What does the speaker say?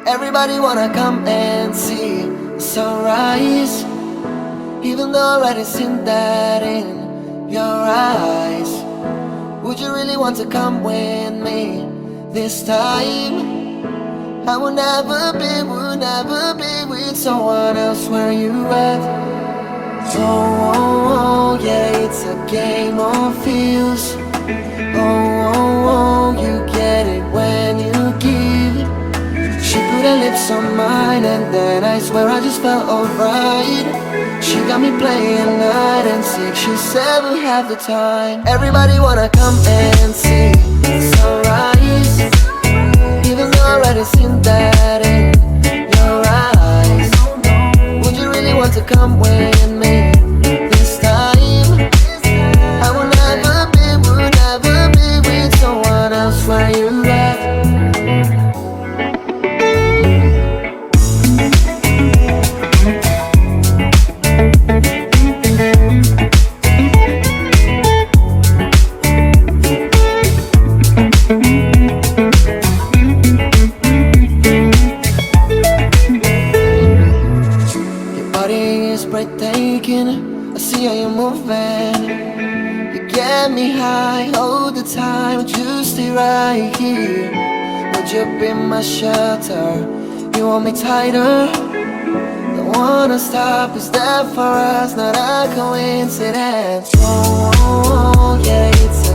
Everybody wanna come and see the sunrise, even though I already seen that in your eyes. Would you really want to come with me this time? I would never be with someone else. Where you at? Oh, yeah, it's a game of feels. Oh, you get it when you give. She put her lips on mine and then I swear I just felt alright. She got me playing hide and seek. She said we'll have the time. Everybody wanna come and see the sunrise, even though I already seen that in your eyes. Would you really want to come with me this time? I will never be with someone else. Where you at? Breathtaking, I see how you're moving. You get me high all the time. Would you stay right here? Would you be my shelter? You want me tighter? Don't wanna stop, is that for us? Not a coincidence. Oh, yeah, it's